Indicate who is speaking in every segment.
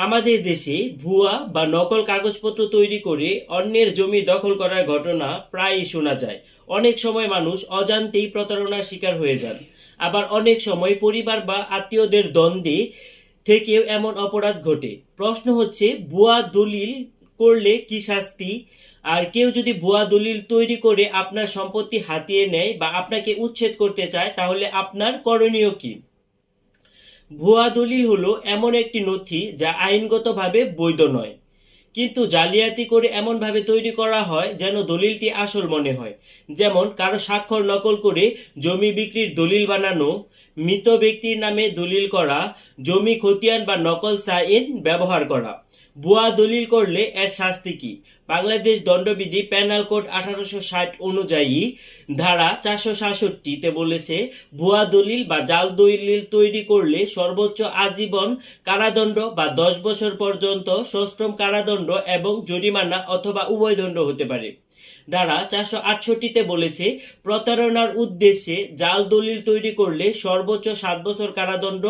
Speaker 1: আমাদের দেশে ভুয়া বা নকল কাগজপত্র তৈরি করে অন্যের জমি দখল করার ঘটনা প্রায়ই শোনা যায়। অনেক সময় মানুষ অজান্তেই প্রতারণার শিকার হয়ে যান। আবার অনেক সময় পরিবার বা আত্মীয়দের দ্বন্দ্বে থেকেও এমন অপরাধ ঘটে। প্রশ্ন হচ্ছে, ভুয়া দলিল করলে কি শাস্তি? আর কেউ যদি ভুয়া দলিল তৈরি করে আপনার সম্পত্তি হাতিয়ে নেয় বা আপনাকে উচ্ছেদ করতে চায়, তাহলে আপনার করণীয় কি? ভুয়া দলিল হলো এমন একটি নথি যা আইনগতভাবে বৈধ নয়, কিন্তু জালিয়াতি করে এমনভাবে তৈরি করা হয় যেন দলিলটি আসল মনে হয়। যেমন কারো স্বাক্ষর নকল করে জমি বিক্রির দলিল বানানো, মৃত ব্যক্তির নামে দলিল করা, জমি খতিয়ান বা নকল সাইন ব্যবহার করা। ভুয়া দলিল করলে এর শাস্তি কি? বাংলাদেশ দণ্ডবিধি পেনাল কোড 1860 অনুযায়ী ধারা 467-তে বলেছে, ভুয়া দলিল বা জাল দলিল তৈরি করলে সর্বোচ্চ আজীবন কারাদণ্ড বা 10 বছর পর্যন্ত সশ্রম কারাদণ্ড এবং জরিমানা অথবা উভয় দণ্ড হতে পারে। ধারা 468-তে বলেছে, প্রতারণার উদ্দেশ্যে জাল দলিল তৈরি করলে সর্বোচ্চ 7 বছর কারাদণ্ড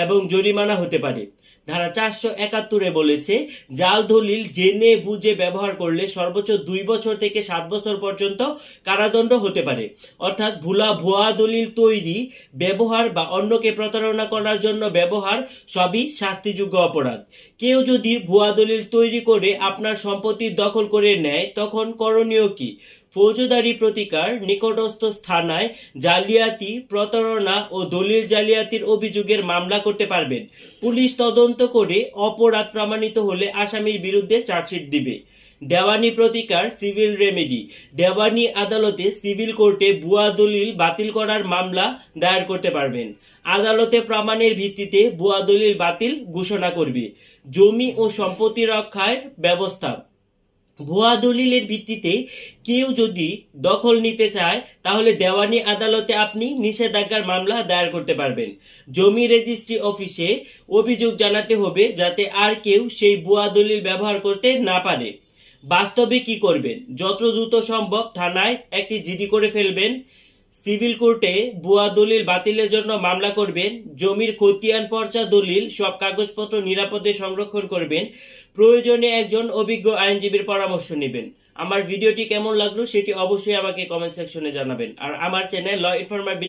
Speaker 1: এবং জরিমানা হতে পারে। ধারা 471-এ বলেছে, জাল দলিল জেনে বুঝে ব্যবহার করলে সর্বোচ্চ 2 বছর থেকে 7 বছর পর্যন্ত কারাদণ্ড হতে পারে। অর্থাৎ ভুয়া দলিল তৈরি, ব্যবহার বা অন্যকে প্রতারণা করার জন্য ব্যবহার সবই শাস্তিযোগ্য অপরাধ। কেউ যদি ভুয়া দলিল তৈরি করে আপনার সম্পত্তি দখল করে নেয়, তখন করণীয় কি? ফৌজদারি প্রতিকার, নিকটস্থ থানায় জালিয়াতি, প্রতারণা ও দলিল জালিয়াতির অভিযোগের মামলা করতে পারবেন। পুলিশ তদন্ত করে অপরাধ প্রমাণিত হলে আসামির বিরুদ্ধে চার্জশিট দিবে। দেওয়ানি প্রতিকার, সিভিল রেমেডি। দেওয়ানি আদালতে, সিভিল কোর্টে ভুয়া দলিল বাতিল করার মামলা দায়ের করতে পারবেন। আদালতে প্রমাণের ভিত্তিতে ভুয়া দলিল বাতিল ঘোষণা করবে। জমি ও সম্পত্তি রক্ষার ব্যবস্থা। ভুয়া দলিলের ভিত্তিতে কেউ যদি দখল নিতে চায়, তাহলে দেওয়ানি আদালতে আপনি নিষেধাজ্ঞার মামলা দায়ের করতে পারবেন। জমি রেজিস্ট্রি অফিসে অভিযোগ জানাতে হবে, যাতে আর কেউ সেই ভুয়া দলিল ব্যবহার করতে না পারে। বাস্তবে কি করবেন? যত দ্রুত সম্ভব থানায় একটি জিডি করে ফেলবেন। সিভিল কোর্টে ভুয়া দলিল বাতিলের জন্য মামলা করবেন। জমির খতিয়ান, পর্চা, দলিল সব কাগজপত্র নিরাপদে সংরক্ষণ করবেন। প্রয়োজনে একজন অভিজ্ঞ আইনজীবীর পরামর্শ নেবেন। আমার ভিডিওটি কেমন লাগলো সেটি অবশ্যই আমাকে কমেন্ট সেকশনে জানাবেন। আর আমার চ্যানেল ল ইনফরমার